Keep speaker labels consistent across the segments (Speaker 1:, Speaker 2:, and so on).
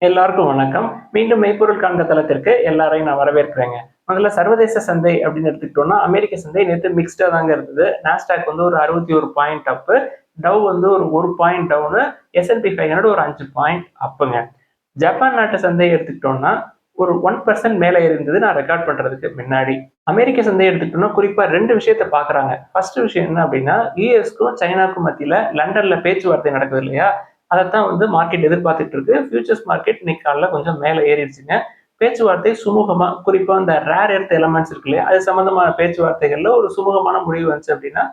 Speaker 1: எல்லாருக்கும் வணக்கம். மீண்டும் மெய்ப்பொருள் காண்க தளத்திற்கு எல்லாரையும் நான் வரவேற்கிறேங்க. முதல்ல சர்வதேச சந்தை அப்படின்னு எடுத்துக்கிட்டோம்னா, அமெரிக்க சந்தை நேத்து மிக்ஸ்டா தாங்க இருந்தது. நாஸ்டாக் வந்து ஒரு 61 பாயிண்ட் அப்பு, டவ் வந்து ஒரு 1 பாயிண்ட் டவுனு, S&P 500 ஒரு 5 பாயிண்ட் அப்புங்க. ஜப்பான் நாட்டு சந்தையை எடுத்துக்கிட்டோம்னா, ஒரு 1% மேல இருந்தது நான் ரெக்கார்ட் பண்றதுக்கு முன்னாடி. அமெரிக்க சந்தையை எடுத்துக்கிட்டோம்னா, குறிப்பா 2 விஷயத்த பார்க்குறாங்க. ஃபர்ஸ்ட் விஷயம் என்ன அப்படின்னா, யுஎஸ்க்கும் சைனாக்கும் மத்தியில லண்டன்ல பேச்சுவார்த்தை நடக்குது இல்லையா? அதைத்தான் வந்து மார்க்கெட் எதிர்பார்த்துட்டு இருக்கு. ஃபியூச்சர்ஸ் மார்க்கெட் இன்னைக்கு காலைல கொஞ்சம் மேலே ஏறிடுச்சுங்க. பேச்சுவார்த்தை சுமூகமா, குறிப்பா இந்த ரேர் எர்த் எலமெண்ட்ஸ் இருக்கு இல்லையா, அது சம்பந்தமான பேச்சுவார்த்தைகள்ல ஒரு சுமூகமான முடிவு வந்துச்சு அப்படின்னா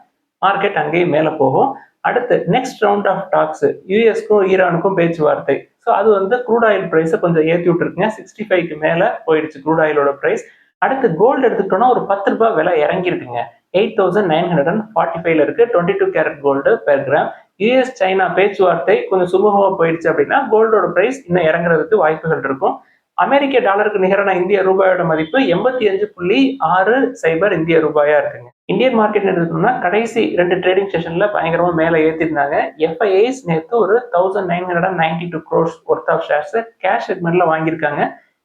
Speaker 1: மார்க்கெட் அங்கேயும் மேலே போகும். அடுத்து நெக்ஸ்ட் ரவுண்ட் ஆஃப் டாக்ஸ் யூஎஸ்க்கும் ஈரானுக்கும் பேச்சுவார்த்தை. ஸோ அது வந்து க்ரூட் ஆயில் பிரைஸை கொஞ்சம் ஏற்றி விட்டுருக்குங்க. 65க்கு மேலே போயிடுச்சு க்ரூட் ஆயிலோட பிரைஸ். அடுத்து கோல்டு எடுத்துக்கிட்டோம்னா ஒரு ₹10 விலை இறங்கியிருக்குங்க. 8945 இருக்கு. 22 carat gold per gram. US China பேச்சுவார்த்தை கொஞ்சம் சுமூகமா போயிடுச்சு அப்படின்னா கோல்டோட பிரைஸ் இன்னும் இறங்குறதுக்கு வாய்ப்புகள் இருக்கும். அமெரிக்க டாலருக்கு நிகரான இந்திய ரூபாயோட மதிப்பு 85.60 இந்திய ரூபாயா இருக்குங்க. இந்தியன் மார்க்கெட் எடுத்துக்கணும்னா கடைசி 2 ட்ரேடிங் செஷன்ல பயங்கரமா மேல ஏத்திருந்தாங்க. எஃப்ஐஐஸ் நேற்று ஒரு 1992 crores worth of shares cash செக்மெண்ட்ல வாங்கியிருக்காங்க.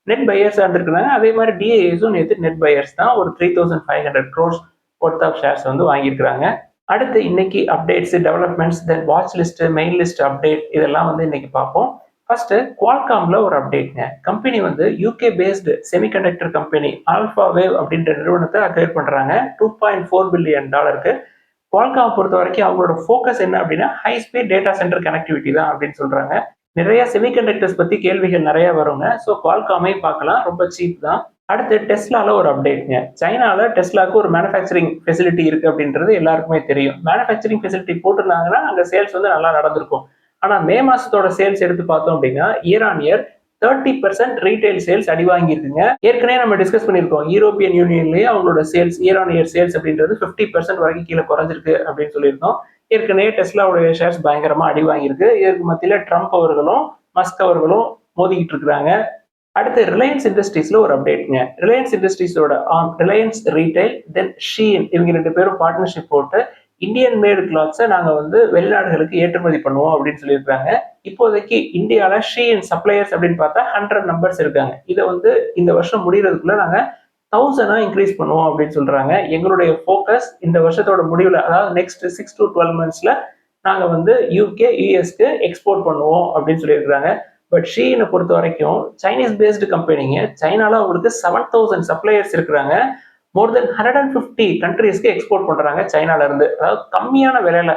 Speaker 1: நெட் பையர்ஸ் இருந்திருக்காங்க. அதே மாதிரி டிஐஎஸும் நேற்று நெட் பையர்ஸ் தான் ஒரு 3500 crores ஒர்த் ஆஃப் ஷேர்ஸ் வந்து வாங்கியிருக்காங்க. அடுத்து இன்னைக்கு அப்டேட்ஸ், டெவலப்மெண்ட்ஸ், தென் watch list, mail list update இதெல்லாம் வந்து இன்னைக்கு பார்ப்போம். ஃபர்ஸ்ட் குவால்காம்ல ஒரு அப்டேட்ங்க. கம்பெனி வந்து UK based semiconductor company alpha wave அப்படின்ற நிறுவனத்தை அக்வயர் பண்றாங்க $2.4 பில்லியன். குவால்காம் பொறுத்த வரைக்கும் அவங்களோட ஃபோக்கஸ் என்ன அப்படின்னா high speed data centre connectivity தான் அப்படின்னு சொல்றாங்க. நிறைய செமிகண்டக்டர்ஸ் பத்தி கேள்விகள் நிறைய வருங்க. ஸோ குவால்காமே பார்க்கலாம், ரொம்ப சீப் தான். அடுத்து டெஸ்லால ஒரு அப்டேட்ங்க. சைனால டெஸ்லாக்கு ஒரு மேனுஃபேக்சரிங் ஃபெசிலிட்டி இருக்கு அப்படின்றது எல்லாருக்குமே தெரியும். மேனுஃபேக்சரிங் ஃபெசிலிட்டி போட்டிருந்தாங்கன்னா அங்க சேல்ஸ் வந்து நல்லா நடந்திருக்கும். ஆனா மே மாசத்தோட சேல்ஸ் எடுத்து பார்த்தோம் அப்படின்னா year on year 30% retail sales அடி வாங்கியிருக்குங்க. ஏற்கனவே நம்ம டிஸ்கஸ் பண்ணியிருக்கோம். யூரோப்பியன் யூனியன்லயே அவங்களோட sales year on year sales அப்படின்றது 50% வரைக்கும் கீழே குறைஞ்சிருக்கு அப்படின்னு சொல்லியிருந்தோம். ஏற்கனவே டெஸ்லாவுடைய ஷேர்ஸ் பயங்கரமா அடி வாங்கியிருக்கு. இதற்கு மத்தியில ட்ரம்ப் அவர்களும் மஸ்க் அவர்களும் மோதிக்கிட்டு இருக்கிறாங்க. அடுத்து ரிலையன்ஸ் இண்டஸ்ட்ரீஸ்ல ஒரு அப்டேட்ங்க. ரிலையன்ஸ் இண்டஸ்ட்ரீஸோட ரிலையன்ஸ் ரீட்டைல் தென் ஷீன் இவங்க 2 பேரும் பார்ட்னர்ஷிப் போட்டு இந்தியன் மேடு கிளாத்ஸை நாங்க வந்து வெளிநாடுகளுக்கு ஏற்றுமதி பண்ணுவோம் அப்படின்னு சொல்லியிருக்காங்க. இப்போதைக்கு இந்தியாவில் ஷீன் சப்ளையர்ஸ் அப்படின்னு பார்த்தா 100 நம்பர்ஸ் இருக்காங்க. இதை வந்து இந்த வருஷம் முடிகிறதுக்குள்ள நாங்க 1000 இன்க்ரீஸ் பண்ணுவோம் அப்படின்னு சொல்றாங்க. எங்களுடைய ஃபோக்கஸ் இந்த வருஷத்தோட முடிவில், அதாவது நெக்ஸ்ட் 6 to 12 monthsல நாங்க வந்து யூகே யூஎஸ்க்கு எக்ஸ்போர்ட் பண்ணுவோம் அப்படின்னு சொல்லியிருக்காங்க. பட் ஷீனை பொறுத்த வரைக்கும் சைனீஸ் பேஸ்டு கம்பெனிங்க. சைனால அவங்களுக்கு 7000 சப்ளையர்ஸ் இருக்கிறாங்க. மோர் தென் 150 கண்ட்ரீஸ்க்கு எக்ஸ்போர்ட் பண்றாங்க சைனால இருந்து. அதாவது கம்மியான விலையில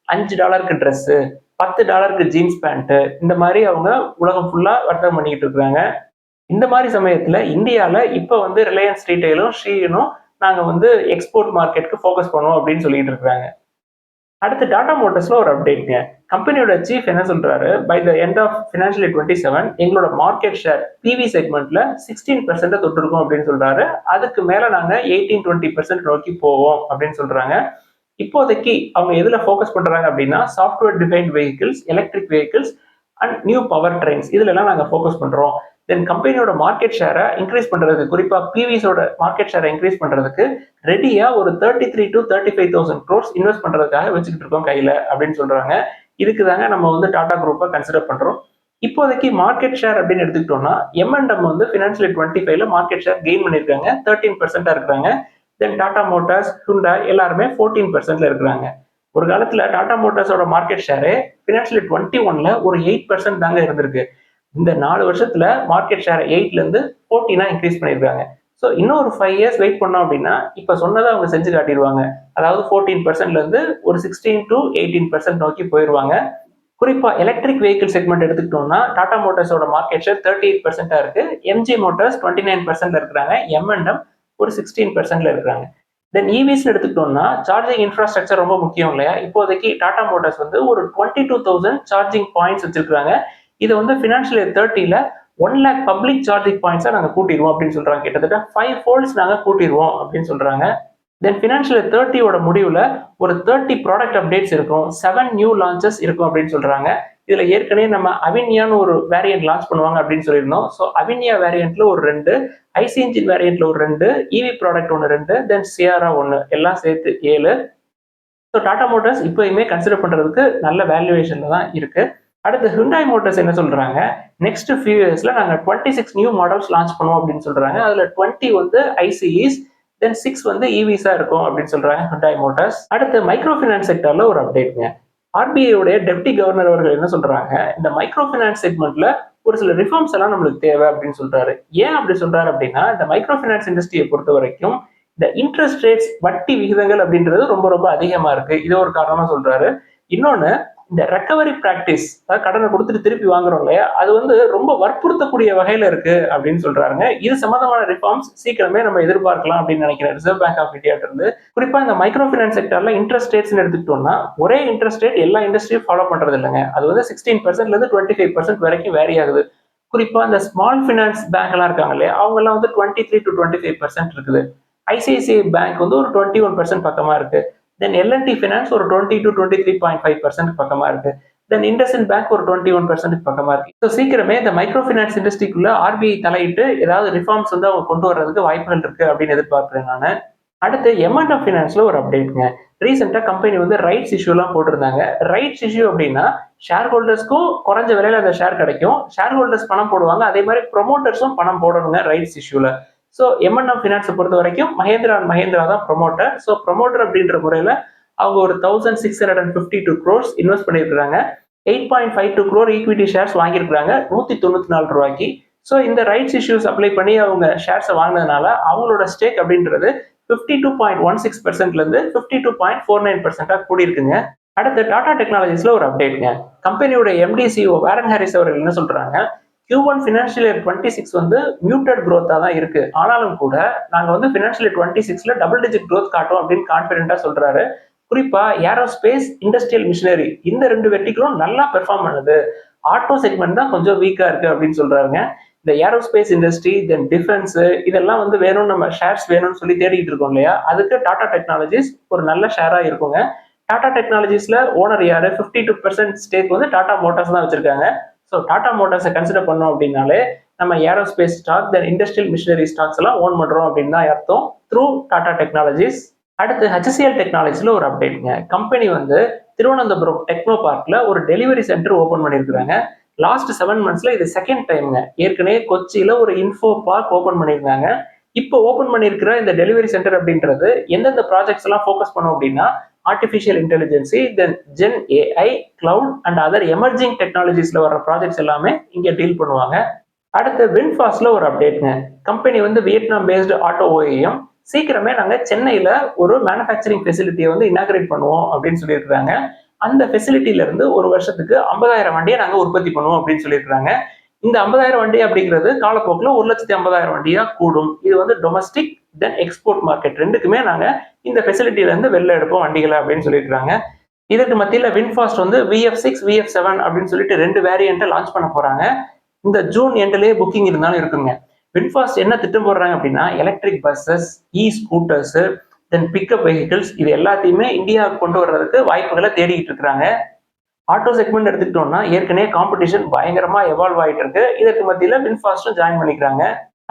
Speaker 1: $5 ட்ரெஸ், $10 ஜீன்ஸ் பேண்ட், இந்த மாதிரி அவங்க உலகம் ஃபுல்லா வர்த்தகம் பண்ணிக்கிட்டு இருக்காங்க. இந்த மாதிரி சமயத்துல இந்தியால இப்ப வந்து ரிலையன்ஸ் ரீட்டைலும் ஷீனும் நாங்க வந்து எக்ஸ்போர்ட் மார்க்கெட்டுக்கு ஃபோக்கஸ் பண்ணுவோம் அப்படின்னு சொல்லிட்டு இருக்காங்க. அடுத்து டாடா மோட்டர்ஸ்ல ஒரு அப்டேட்ங்க. கம்பெனியோட சீஃப் என்ன சொல்றாரு, by the end of financial year 27 எங்களோட மார்க்கெட் ஷேர் பிவி செக்மெண்ட்ல 16% தொட்டிருக்கோம் அப்படின்னு சொல்றாரு. அதுக்கு மேல நாங்க 18-20% நோக்கி போவோம் அப்படின்னு சொல்றாங்க. இப்போதைக்கு அவங்க எதுல ஃபோக்கஸ் பண்றாங்க அப்படின்னா software defined vehicles, electric vehicles and new power trains இதுல எல்லாம் நாங்க ஃபோக்கஸ் பண்றோம். தென் கம்பெனியோட மார்க்கெட் ஷேரை இன்க்ரீஸ் பண்றதுக்கு, குறிப்பா பிவிஸோட மார்க்கெட் ஷேரை இன்க்ரீஸ் பண்றதுக்கு ரெடியா ஒரு 33 to 35,000 crores இன்வெஸ்ட் பண்றதுக்காக வச்சுக்கிட்டு இருக்கோம் கையில அப்படின்னு சொல்றாங்க. இதுக்கு தாங்க நம்ம வந்து டாடா குரூப்பை கன்சிடர் பண்றோம். இப்போதைக்கு மார்க்கெட் ஷேர் அப்படின்னு எடுத்துக்கிட்டோம்னா M&M வந்து ஃபினான்ஷியல் இயர் 25ல மார்க்கெட் ஷேர் கெயின் பண்ணிருக்காங்க. 13% இருக்கிறாங்க. தென் டாடா மோட்டார்ஸ், ஹுண்டாய் எல்லாருமே 14% இருக்கிறாங்க. ஒரு காலத்துல டாடா மோட்டார்ஸோட மார்க்கெட் ஷேரு ஃபினான்ஷியல் இயர் 21ல ஒரு 8% தாங்க இருந்திருக்கு. இந்த 4 வருஷத்துல மார்க்கெட் ஷேர் 8ல இருந்து 14 இன்க்ரீஸ் பண்ணிருக்காங்க. ஸோ இன்னும் ஒரு 5 years வெயிட் பண்ணோம் அப்படின்னா இப்ப சொன்னதை அவங்க செஞ்சு காட்டிடுவாங்க. அதாவது 14%ல இருந்து ஒரு 16 to 18% நோக்கி போயிருவாங்க. குறிப்பா எலக்ட்ரிக் வெஹிக்கிள் செக்மெண்ட் எடுத்துக்கிட்டோம்னா டாடா மோட்டார்ஸோட மார்க்கெட் ஷேர் 38% இருக்கு. எம்ஜி மோட்டார்ஸ் 29% இருக்கிறாங்க. M&M ஒரு 16% இருக்கிறாங்க. தென் இவிஸ் எடுத்துக்கிட்டோம்னா சார்ஜிங் இன்ஃப்ராஸ்ட்ரக்சர் ரொம்ப முக்கியம் இல்லையா? இப்போதைக்கு டாடா மோட்டார்ஸ் வந்து ஒரு 22,000 சார்ஜிங் பாயிண்ட்ஸ் வச்சிருக்காங்க. இதை வந்து ஃபினான்ஷியல் இயர் 30ல 1 lakh பப்ளிக் சார்ஜிங் பாயிண்ட்ஸா நாங்க கூட்டிடுவோம் அப்படின்னு சொல்றாங்க. கிட்டத்தட்ட 5 folds நாங்க கூட்டிடுவோம் அப்படின்னு சொல்றாங்க. தென் ஃபினான்ஷியல் இயர் 30யோட முடிவுல ஒரு 30 ப்ராடக்ட் அப்டேட்ஸ் இருக்கும், 7 நியூ லான்ச்சஸ் இருக்கும் அப்படின்னு சொல்றாங்க. இதுல ஏற்கனவே நம்ம அவினியான்னு ஒரு வேரியன்ட் லான்ச் பண்ணுவாங்க அப்படின்னு சொல்லியிருந்தோம். ஸோ அவினியா வேரியன்ட்ல ஒரு 2, ஐசி இன்ஜின் வேரியன்ட்ல ஒரு 2, இவி ப்ராடக்ட் ஒன்று 2, தென் சியாரா 1 எல்லாம் சேர்த்து 7. ஸோ டாடா மோட்டார்ஸ் இப்பயுமே கன்சிடர் பண்றதுக்கு நல்ல வேல்யூவேஷன்ல தான் இருக்கு. அடுத்து ஹுண்டாய் மோட்டார்ஸ் என்ன சொல்றாங்க, நெக்ஸ்ட் ஃபியூ இயர்ஸ்ல நாங்க 26 நியூ மாடல்ஸ் லான்ச் பண்ணுவோம் அப்படின்னு சொல்றாங்க. அதுல 20 வந்து ஐசிஇஸ், தென் 6 வந்து இவிஸா இருக்கும் அப்படின்னு சொல்றாங்க Hyundai மோட்டார்ஸ். அடுத்து மைக்ரோ ஃபினான்ஸ் செக்டர்ல ஒரு அப்டேட்ங்க. ஆர்பிஐ உடைய டெப்டி கவர்னர் அவர்கள் என்ன சொல்றாங்க, இந்த மைக்ரோ ஃபினான்ஸ் செக்மெண்ட்ல ஒரு சில ரிஃபார்ம்ஸ் எல்லாம் நம்மளுக்கு தேவை அப்படின்னு சொல்றாரு. ஏன் அப்படி சொல்றாரு அப்படின்னா, இந்த மைக்ரோ ஃபினான்ஸ் இண்டஸ்ட்ரியை பொறுத்த வரைக்கும் இந்த இன்ட்ரெஸ்ட் ரேட்ஸ், வட்டி விகிதங்கள் அப்படின்றது ரொம்ப ரொம்ப அதிகமா இருக்கு. இது ஒரு காரணமா சொல்றாரு. இன்னொன்னு, இந்த ரெக்கவரி பிராக்டிஸ், அதாவது கடனை கொடுத்துட்டு திருப்பி வாங்குறோம் இல்லையா, அது வந்து ரொம்ப வற்புறுத்தக்கூடிய வகையில இருக்கு அப்படின்னு சொல்றாங்க. இது சம்பந்தமான ரிஃபார்ம்ஸ் சீக்கிரமே நம்ம எதிர்பார்க்கலாம் அப்படின்னு நினைக்கிறேன் ரிசர்வ் பேங்க் ஆஃப் இந்தியா இருந்து. குறிப்பா இந்த மைக்ரோ ஃபினான்ஸ் செக்டர்ல இன்ட்ரெஸ்ட் ரேட்ஸ் எடுத்துக்கிட்டோம்னா, ஒரே இன்ட்ரெஸ்ட் ரேட் எல்லா இண்டஸ்ட்ரியும் ஃபாலோ பண்றது இல்லைங்க. அது வந்து 16% இருந்து 25% வரைக்கும் வேரி ஆகுது. குறிப்பா இந்த ஸ்மால் ஃபினான்ஸ் பேங்க் எல்லாம் இருக்காங்க இல்லையா, அவங்க எல்லாம் வந்து 23 to 25% இருக்குது. ஐசிஐசிஐ பேங்க் வந்து ஒரு 21% பக்கமா இருக்கு. தென் எல்என்டி ஃபினான்ஸ் ஒரு 20 to 23.5% பக்கமா இருக்கு. தென் இண்டஸ்இண்ட் பேங்க் ஒரு 21% பக்கமா இருக்கு. ஸோ சீக்கிரமே இந்த மைக்ரோ ஃபினான்ஸ் இண்டஸ்ட்ரிக்குள்ள ஆர்பிஐ தலையிட்டு ஏதாவது ரிஃபார்ம்ஸ் வந்து அவங்க கொண்டு வர்றதுக்கு வாய்ப்புகள் இருக்கு அப்படின்னு எதிர்பார்க்கிறேன் நான். அடுத்து எம்என்எஃப் ஃபினான்ஸ்ல ஒரு அப்டேட்ங்க. ரீசெண்டா கம்பெனி வந்து ரைட்ஸ் இஷ்யூ எல்லாம் போட்டிருந்தாங்க. ரைட்ஸ் இஷ்யூ அப்படின்னா ஷேர் ஹோல்டர்ஸ்க்கும் குறைஞ்ச விலையில அந்த ஷேர் கிடைக்கும். ஷேர் ஹோல்டர்ஸ் பணம் போடுவாங்க, அதே மாதிரி ப்ரொமோட்டர்ஸும் பணம் போடணுங்க ரைட்ஸ் இஷ்யூல. ஸோ எம்என்எஃப் ஃபினான்ஸை பொறுத்த வரைக்கும் மஹேந்திரா அண்ட் மஹேந்திரா தான் ப்ரொமோட்டர். ஸோ ப்ரொமோட்டர் அப்படின்ற முறையில் அவங்க ஒரு 1652 crores இன்வெஸ்ட் பண்ணியிருக்காங்க. 8.52 crore ஈக்விட்டி ஷேர்ஸ் வாங்கியிருக்காங்க 194 ரூபாய்க்கு. ஸோ இந்த ரைட்ஸ் இஷ்யூஸ் அப்ளை பண்ணி அவங்க ஷேர்ஸை வாங்கினதுனால அவங்களோட ஸ்டேக் அப்படின்றது 52.16% இருந்து 52.49% கூடியிருக்குங்க. அடுத்து டாடா டெக்னாலஜிஸ்ல ஒரு அப்டேட்ங்க. கம்பெனியோட எம்டிசிஓ வாரன் ஹாரிஸ் அவர்கள் என்ன சொல்றாங்க, Q1 ஃபினான்ஷியல் இயர் 26 வந்து மியூட்டட் growth தான் இருக்கு. ஆனாலும் கூட நாங்க வந்து ஃபினான்ஷியல் இயர் 26ல டபுள் டிஜிட் growth காட்டும் அப்படின்னு கான்பிடென்ட்டா சொல்றாரு. குறிப்பா ஏரோஸ்பேஸ், இண்டஸ்ட்ரியல் மிஷினரி இந்த ரெண்டு வெர்டிகளும் நல்லா பெர்ஃபார்ம் பண்ணுது. ஆட்டோ செக்மெண்ட் தான் கொஞ்சம் வீக்கா இருக்கு அப்படின்னு சொல்றாங்க. இந்த ஏரோஸ்பேஸ் இண்டஸ்ட்ரி, தென் டிஃபென்ஸ் இதெல்லாம் வந்து வேணும், நம்ம ஷேர்ஸ் வேணும்னு சொல்லி தேடிட்டு இருக்கோம் இல்லையா, அதுக்கு டாடா டெக்னாலஜிஸ் ஒரு நல்ல ஷேரா இருக்குங்க. டாடா டெக்னாலஜிஸ்ல ஓனர் யாரு, 52% ஸ்டேக் வந்து டாடா மோட்டார்ஸ் தான் வச்சிருக்காங்க. ஸோ டாடா மோட்டார்ஸை கன்சிடர் பண்ணோம் அப்படின்னாலே நம்ம ஏரோஸ்பேஸ் ஸ்டாக், தென் இண்டஸ்ட்ரியல் மிஷினரி ஸ்டாக்ஸ் எல்லாம் ஓன் பண்றோம் அப்படின்னு தான் அர்த்தம் த்ரூ டாடா டெக்னாலஜிஸ். அடுத்து HCL டெக்னாலஜிஸ்ல ஒரு அப்டேட்ங்க. கம்பெனி வந்து திருவனந்தபுரம் டெக்னோ பார்க்ல ஒரு டெலிவரி சென்டர் ஓபன் பண்ணியிருக்காங்க. லாஸ்ட் 7 monthsல இது செகண்ட் டைம்ங்க. ஏற்கனவே கொச்சியில ஒரு இன்ஃபோ பார்க் ஓபன் பண்ணியிருந்தாங்க. இப்போ ஓபன் பண்ணியிருக்கிற இந்த டெலிவரி சென்டர் அப்படின்றது எந்தெந்த ப்ராஜெக்ட்ஸ் எல்லாம் ஃபோக்கஸ் பண்ணும் அப்படின்னா, artificial intelligence, then gen AI, cloud and other emerging டெக்னாலஜிஸ்ல வர ப்ராஜெக்ட்ஸ் எல்லாமே இங்க டீல் பண்ணுவாங்க. அடுத்து வின்ஃபாஸ்ட்ல ஒரு அப்டேட்ங்க. கம்பெனி வந்து வியட்நாம் பேஸ்டு ஆட்டோ ஓஎம். சீக்கிரமே நாங்க சென்னையில ஒரு மேனுஃபேக்சரிங் ஃபெசிலிட்டியை வந்து இனாகிரேட் பண்ணுவோம் அப்படின்னு சொல்லியிருக்காங்க. அந்த ஃபெசிலிட்டியில இருந்து ஒரு வருஷத்துக்கு 50,000 வண்டியை நாங்க உற்பத்தி பண்ணுவோம் அப்படின்னு சொல்லியிருக்காங்க. இந்த 50,000 வண்டி அப்படிங்கிறது காலப்போக்கில் 1,50,000 வண்டியா கூடும். இது வந்து டொமஸ்டிக் தென் எக்ஸ்போர்ட் மார்க்கெட் ரெண்டுக்குமே நாங்க இந்த ஃபெசிலிட்டியில இருந்து வெளில எடுப்போம் வண்டிகளை அப்படின்னு சொல்லியிருக்காங்க. இதற்கு மத்தியில் வின்ஃபாஸ்ட் வந்து VF6, VF7 அப்படின்னு சொல்லிட்டு 2 வேரியண்ட்டை லான்ச் பண்ண போறாங்க. இந்த ஜூன் எண்ட்லயே புக்கிங் இருந்தாலும் இருக்குங்க. வின்ஃபாஸ்ட் என்ன திட்டம் போடுறாங்க அப்படின்னா, எலக்ட்ரிக் பஸ்ஸஸ், ஸ்கூட்டர்ஸ், தென் பிக்கப் வெஹிக்கிள்ஸ் இது எல்லாத்தையுமே இந்தியாவுக்கு கொண்டு வர்றதுக்கு வாய்ப்புகளை தேடிட்டு இருக்காங்க. ஆட்டோ செக்மெண்ட் எடுத்துக்கிட்டோம்னா ஏற்கனவே காம்படிஷன் பயங்கரமா எவால்வ் ஆயிட்டு இருக்கு. இதற்கு மத்தியில வின்ஃபாஸ்டும் ஜாயின் பண்ணிக்கிறாங்க.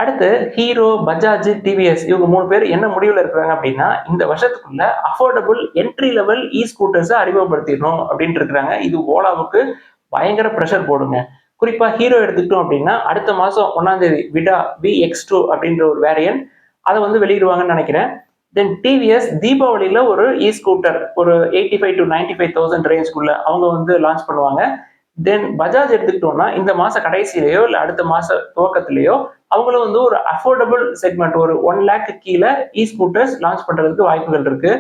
Speaker 1: அடுத்து ஹீரோ, பஜாஜ், டிவிஎஸ் இவங்க 3 பேர் என்ன முடிவுல இருக்கிறாங்க அப்படின்னா, இந்த வருஷத்துக்குள்ள அஃபோர்டபுள் என்ட்ரி லெவல் ஸ்கூட்டர்ஸை அறிமுகப்படுத்திடணும் அப்படின்ட்டு இருக்கிறாங்க. இது ஓலாவுக்கு பயங்கர ப்ரெஷர் போடுங்க. குறிப்பா ஹீரோ எடுத்துக்கிட்டோம் அப்படின்னா அடுத்த மாசம் 1ஆம் தேதி விடா VX2 அப்படின்ற ஒரு வேரியன்ட் அதை வந்து வெளியிடுவாங்கன்னு நினைக்கிறேன். தென் டிவிஎஸ் தீபாவளியில ஒரு ஸ்கூட்டர் ஒரு 85 to 95,000 ரேஞ்சுக்குள்ள அவங்க வந்து லான்ச் பண்ணுவாங்க. தென் பஜாஜ் எடுத்துக்கிட்டோம்னா இந்த மாச கடைசியிலேயோ இல்ல அடுத்த மாச துவக்கத்திலேயோ அவங்களும் வந்து ஒரு அஃபோர்டபுள் செக்மெண்ட் ஒரு 1 lakh கீழே ஸ்கூட்டர்ஸ் லான்ச் பண்றதுக்கு வாய்ப்புகள் இருக்கு.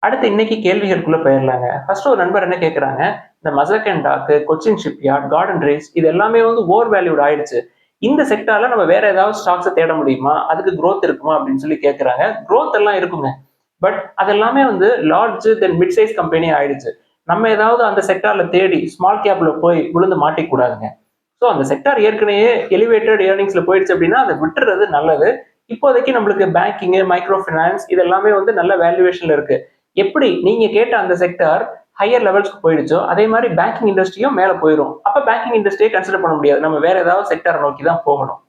Speaker 1: அடுத்து இன்னைக்கு கேள்விகளுக்குள்ள போயிடலாங்க. ஃபர்ஸ்ட் ஒரு நண்பர் என்ன கேட்கறாங்க, இந்த மசக் அண்ட் டாக், கொச்சின் ஷிப்யார்ட், கார்டன் ரேஸ் இது எல்லாமே வந்து ஓவர் வேல்யூட் ஆயிடுச்சு. இந்த செக்டார்ல நம்ம வேற ஏதாவது ஸ்டாக்ஸை தேட முடியுமா, அதுக்கு growth இருக்குமா அப்படின்னு சொல்லி கேட்கறாங்க. growth எல்லாம் இருக்குங்க, பட் அது எல்லாமே வந்து லார்ஜ் தென் மிட் சைஸ் கம்பெனி ஆயிடுச்சு. நம்ம ஏதாவது அந்த செக்டார்ல தேடி ஸ்மால் கேப்ல போய் விழுந்து மாட்டிக்கூடாதுங்க. ஸோ அந்த செக்டார் ஏற்கனவே எலிவேட்டட் ஏர்னிங்ஸ்ல போயிடுச்சு அப்படின்னா அதை விட்டுறது நல்லது. இப்போதைக்கு நம்மளுக்கு பேங்கிங், மைக்ரோ ஃபினான்ஸ் இது எல்லாமே வந்து நல்ல வேல்யூவேஷன்ல இருக்கு. எப்படி நீங்க கேட்ட அந்த செக்டார் ஹையர் லெவல்ஸ்க்கு போயிடுச்சோ அதே மாதிரி பேங்கிங் இண்டஸ்ட்ரியும் மேல போயிடும். அப்ப பேங்கிங் இண்டஸ்ட்ரியை கன்சிடர் பண்ண முடியாது, நம்ம வேற ஏதாவது செக்டார் நோக்கி தான் போகணும்.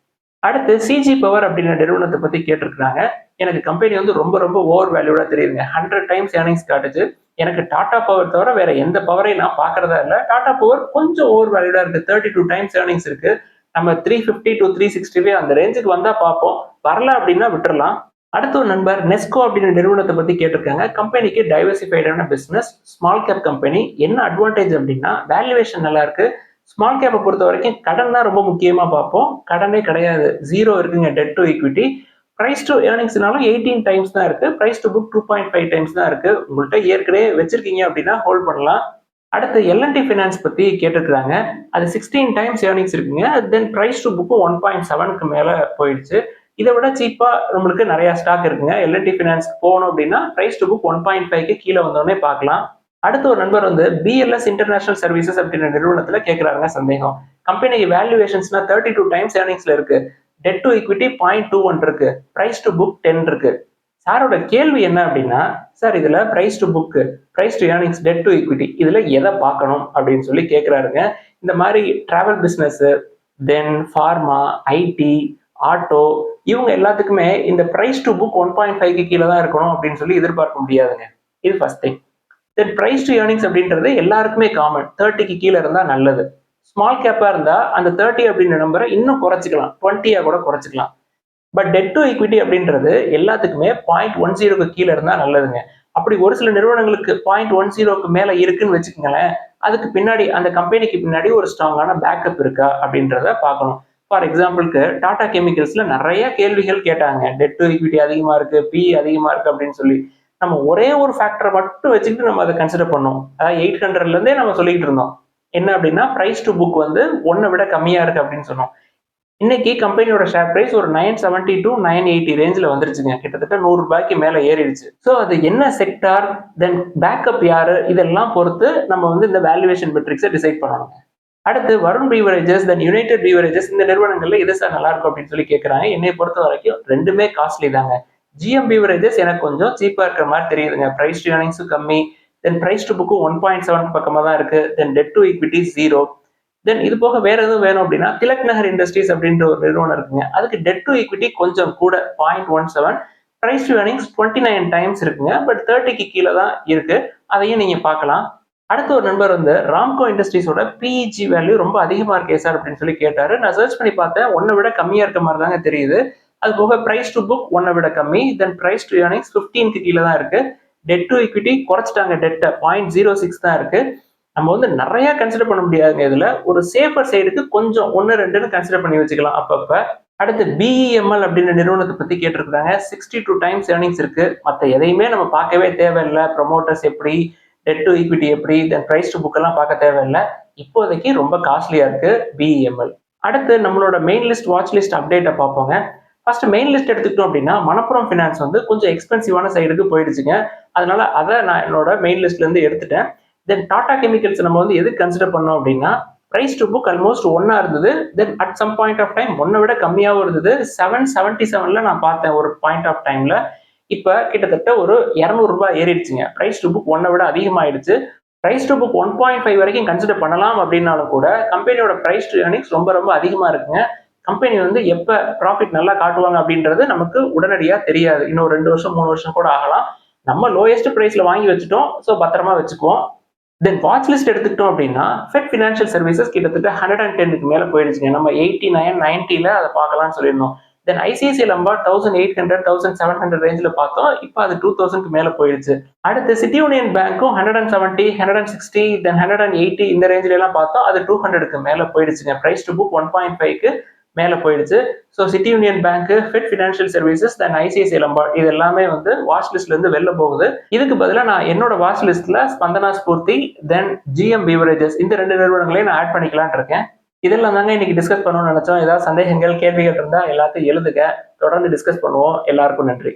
Speaker 1: அடுத்து சிஜி பவர் அப்படின்ற நிறுவனத்தை பத்தி கேட்டிருக்காங்க. எனக்கு கம்பெனி வந்து ரொம்ப ரொம்ப ஓவர் வேல்யூடா தெரியுதுங்க. 100 times ஏர்னிங்ஸ் காட்டுச்சு. எனக்கு டாடா பவர் தவிர வேற எந்த பவரையும் நான் பாக்குறதா இல்லை. டாடா பவர் கொஞ்சம் ஓவர் வேல்யூடா இருக்கு, 32 times ஏர்னிங்ஸ் இருக்கு. நம்ம 350 to 365 அந்த ரேஞ்சுக்கு வந்தா பார்ப்போம். வரல அப்படின்னா விட்டுறலாம். அடுத்த ஒரு நண்பர் நெஸ்கோ அப்படின்னு நிறுவனத்தை பத்தி கேட்டிருக்காங்க. கம்பெனிக்கு டைவர்சிஃபைடான பிசினஸ், ஸ்மால் கேப் கம்பெனி. என்ன அட்வான்டேஜ் அப்படின்னா வேல்யூவேஷன் நல்லா இருக்கு. ஸ்மால் கேப்பை பொறுத்த வரைக்கும் கடன் தான் ரொம்ப முக்கியமா பார்ப்போம். கடனே கிடையாது, ஜீரோ இருக்குங்க debt to equity. Price to ஏர்னிங்ஸ்னாலும் 18 டைம்ஸ் தான் இருக்கு. பிரைஸ் டு புக் 2.5 டைம்ஸ் தான் இருக்கு. உங்கள்கிட்ட ஏற்கனவே வச்சிருக்கீங்க அப்படின்னா ஹோல்ட் பண்ணலாம். அடுத்து எல்என்டி ஃபினான்ஸ் பத்தி கேட்டிருக்காங்க. அது 16 டைம்ஸ் ஏர்னிங்ஸ் இருக்குங்க. தென் பிரைஸ் டு புக்கு 1.7க்கு மேல போயிடுச்சு. இதை விட சீப்பா நம்மளுக்கு நிறைய ஸ்டாக் இருக்குங்க. எல்என்டி ஃபினான்ஸ் போகணும் அப்படின்னா பிரைஸ் டு புக் 1.5க்கு கீழே வந்தோடனே பார்க்கலாம். அடுத்த ஒரு நண்பர் வந்து பிஎல்எஸ் இன்டர்நேஷனல் சர்வீசஸ் அப்படின்ற நிறுவனத்துல கேட்கிறாங்க சந்தேகம். கம்பெனிக்கு வேல்யூவேஷன்ஸ்னா 32 டைம்ஸ் ஏர்னிங்ஸ்ல இருக்கு. டெட் டு ஈக்விட்டி 0.21 இருக்கு. பிரைஸ் டு புக் 10 இருக்கு. சாரோட கேள்வி என்ன அப்படின்னா, சார் இதுல price to book, price to earnings, debt to equity இதுல எதை பார்க்கணும் அப்படின்னு சொல்லி கேட்கிறாருங்க. இந்த மாதிரி travel business, then pharma, IT, auto இவங்க எல்லாத்துக்குமே இந்த பிரைஸ் டு புக் 1.5க்கு கீழே தான் இருக்கணும் அப்படின்னு சொல்லி எதிர்பார்க்க முடியாதுங்க. இது first thing. Then price to earnings அப்படின்றது எல்லாருக்குமே காமன். 30க்கு கீழே இருந்தா நல்லது. ஸ்மால் கேப்பா இருந்தா அந்த 30 அப்படின்ற நம்பரை இன்னும் குறைச்சிக்கலாம், 20 கூட குறைச்சிக்கலாம். பட் டெட் டு ஈக்விட்டி அப்படின்றது எல்லாத்துக்குமே 0.10க்கு கீழே இருந்தா நல்லதுங்க. அப்படி ஒரு சில நிறுவனங்களுக்கு 0.10க்கு மேல இருக்குன்னு வச்சுக்கோங்களேன், அதுக்கு பின்னாடி அந்த கம்பெனிக்கு பின்னாடி ஒரு ஸ்ட்ராங்கான பேக்கப் இருக்கா அப்படின்றத பார்க்கணும். ஃபார் எக்ஸாம்பிளுக்கு டாடா கெமிக்கல்ஸ்ல நிறைய கேள்விகள் கேட்டாங்க. டெட் டு ஈக்விட்டி அதிகமா இருக்கு, பி அதிகமா இருக்கு அப்படின்னு சொல்லி. நம்ம ஒரே ஒரு ஃபேக்டரை மட்டும் வச்சுக்கிட்டு நம்ம அதை கன்சிடர் பண்ணோம். அதாவது 800ல இருந்தே நம்ம சொல்லிட்டு இருந்தோம். என்ன அப்படின்னா பிரைஸ் டு புக் வந்து 1 விட கம்மியா இருக்கு அப்படின்னு சொன்னோம். இன்னைக்கு கம்பெனியோட ஷேர் பிரைஸ் ஒரு 970 to 980 ரேஞ்சில் வந்துருச்சுங்க. கிட்டத்தட்ட 100 ரூபாய்க்கு மேல ஏறிடுச்சு. ஸோ அது என்ன செக்டார், தென் பேக்கப் யாரு, இதெல்லாம் பொறுத்து நம்ம வந்து இந்த வேல்யூவேஷன் மெட்ரிக்ஸை டிசைட் பண்ணணும். அடுத்து வருண் பீவரேஜஸ், தென் யுனைடெட் பீவரேஜஸ், இந்த நிறுவனங்கள்ல எது சார் நல்லா இருக்கும் அப்படின்னு சொல்லி கேட்கறாங்க. என்னை பொறுத்த வரைக்கும் ரெண்டுமே காஸ்ட்லி தாங்க. ஜிஎம் பீவரேஜஸ் எனக்கு கொஞ்சம் சீப்பா இருக்கிற மாதிரி தெரியுதுங்க. பிரைஸ் டு ஏர்னிங்ஸும் கம்மி, தென் பிரைஸ் டு புக்கும் 1.7 பக்கமா தான் இருக்கு. தென் டெட் டு ஈக்விட்டி 0. தென் இது போக வேற எதுவும் வேணும் அப்படின்னா திலக் நகர் இண்டஸ்ட்ரீஸ் அப்படின்ற ஒரு நிறுவனம் இருக்குங்க. அதுக்கு டெட் டு ஈக்விட்டி கொஞ்சம் கூட 0.17, பிரைஸ் டு ஏர்னிங்ஸ் 29 டைம்ஸ் இருக்குங்க. பட் 30க்கு கீழே தான் இருக்கு. அதையும் நீங்க பார்க்கலாம். அடுத்த ஒரு நண்பர் வந்து ராம்கோ இண்டஸ்ட்ரீஸோட பிஇஜி வேல்யூ ரொம்ப அதிகமா இருக்கே சார் அப்படின்னு சொல்லி கேட்டாரு. நான் சர்ச் பண்ணி பார்த்தேன், 1 விட கம்மியா இருக்க மாதிரி தாங்க தெரியுது. அது போக பிரைஸ் டு புக் 1 விட கம்மி, தென் பிரைஸ் டு ஏர்னிங்ஸ் 15க்கு கீழே தான் இருக்கு. டெட் டு ஈக்விட்டி குறைச்சிட்டாங்க, டெட்டை 0.06 தான் இருக்கு. நம்ம வந்து நிறைய கன்சிடர் பண்ண முடியாதுங்க. இதுல ஒரு சேஃபர் சைடுக்கு கொஞ்சம் 1-2ன்னு கன்சிடர் பண்ணி வச்சுக்கலாம் அப்பப்ப. அடுத்து பிஇஎம்எல் அப்படின்ற நிறுவனத்தை பத்தி கேட்டிருக்காங்க. 62 டைம்ஸ் ஏர்னிங்ஸ் இருக்கு. மற்ற எதையுமே நம்ம பார்க்கவே தேவையில்லை. ப்ரொமோட்டர்ஸ் எப்படி, டெட் டு ஈக்விட்டி எப்படி, தென் பிரைஸ் டு புக் எல்லாம் பார்க்க தேவையில்லை. இப்போதைக்கு ரொம்ப காஸ்ட்லியா இருக்கு பிஇஎம்எல். அடுத்து நம்மளோட மெயின் லிஸ்ட், வாட்ச் லிஸ்ட் அப்டேட்டை பார்ப்போங்க. ஃபர்ஸ்ட் மெயின் லிஸ்ட் எடுத்துக்கிட்டோம் அப்படின்னா மணப்புரம் ஃபினான்ஸ் வந்து கொஞ்சம் எக்ஸ்பென்சிவான சைடுக்கு போயிடுச்சுங்க. அதனால அதை நான் என்னோட மெயின் லிஸ்ட்ல இருந்து எடுத்துட்டேன். தென் டாடா கெமிக்கல்ஸ் நம்ம வந்து எது கன்சிடர் பண்ணோம் அப்படின்னா பிரைஸ் டு புக் ஆல்மோஸ்ட் 1 இருந்தது. Then at some point of time 1 விட கம்மியாகவும் இருந்தது. 777ல நான் பார்த்தேன் ஒரு பாயிண்ட் ஆஃப் டைம்ல. இப்ப கிட்டத்தட்ட ஒரு 200 ரூபாய் ஏறிடுச்சுங்க. பிரைஸ் டு புக் 1 விட அதிகமாயிடுச்சு. பிரைஸ் டு புக் 1.5 வரைக்கும் கன்சிடர் பண்ணலாம் அப்படின்னாலும் கூட கம்பெனியோட பிரைஸ் டு ஏர்னிங்ஸ் ரொம்ப ரொம்ப அதிகமா இருக்குங்க. கம்பெனி வந்து எப்ப ப்ராஃபிட் நல்லா காட்டுவாங்க அப்படின்றது நமக்கு உடனடியா தெரியாது. இன்னும் 2 வருஷம் 3 வருஷம் கூட ஆகலாம். நம்ம லோயஸ்ட் பிரைஸ்ல வாங்கி வச்சுட்டோம், ஸோ பத்திரமா வச்சுக்குவோம். தென் வாட்ச் லிஸ்ட் எடுத்துக்கிட்டோம் அப்படின்னா ஃபெட் ஃபினான்ஷியல் சர்வீசஸ் கிட்டத்தட்ட 110க்கு மேல போயிடுச்சுங்க. நம்ம 89, 90ல அதை பார்க்கலாம்னு சொல்லியிருந்தோம். தென் ஐசிஐசிஐ லம்பார்ட் 1800, 1700 ரேஞ்சில் பார்த்தோம். இப்போ அது 2000க்கு மேல போயிடுச்சு. அடுத்து சிட்டி யூனியன் பேங்க்கும் 170, 160, தென் 180 இந்த ரேஞ்சில எல்லாம் பார்த்தோம். அது 200க்கு மேல போயிடுச்சுங்க. பிரைஸ் டு புக் 1.5க்கு மேல போயிடுச்சு. ஸோ சிட்டி யூனியன் பேங்க், ஃபெட் ஃபினான்ஷியல் சர்வீசஸ், தென் ஐசிஐசிஐ லம்பார்ட் இது எல்லாமே வந்து வாட்ச் லிஸ்ட்ல இருந்து வெளில போகுது. இதுக்கு பதிலாக நான் என்னோட வாட்ச் லிஸ்ட்ல ஸ்பந்தனா ஸ்பூர்த்தி, தென் ஜிஎம் பீவரேஜஸ் இந்த 2 நிறுவனங்களையும் நான் ஆட் பண்ணிக்கலாம்னு இருக்கேன். இதெல்லாம் தாங்க இன்னைக்கு டிஸ்கஸ் பண்ணணும்னு நினைச்சோம். ஏதாவது சந்தேகங்கள், கேள்விகள் இருந்தா எல்லாத்தையும் எழுதுக. தொடர்ந்து டிஸ்கஸ் பண்ணுவோம். எல்லாருக்கும் நன்றி.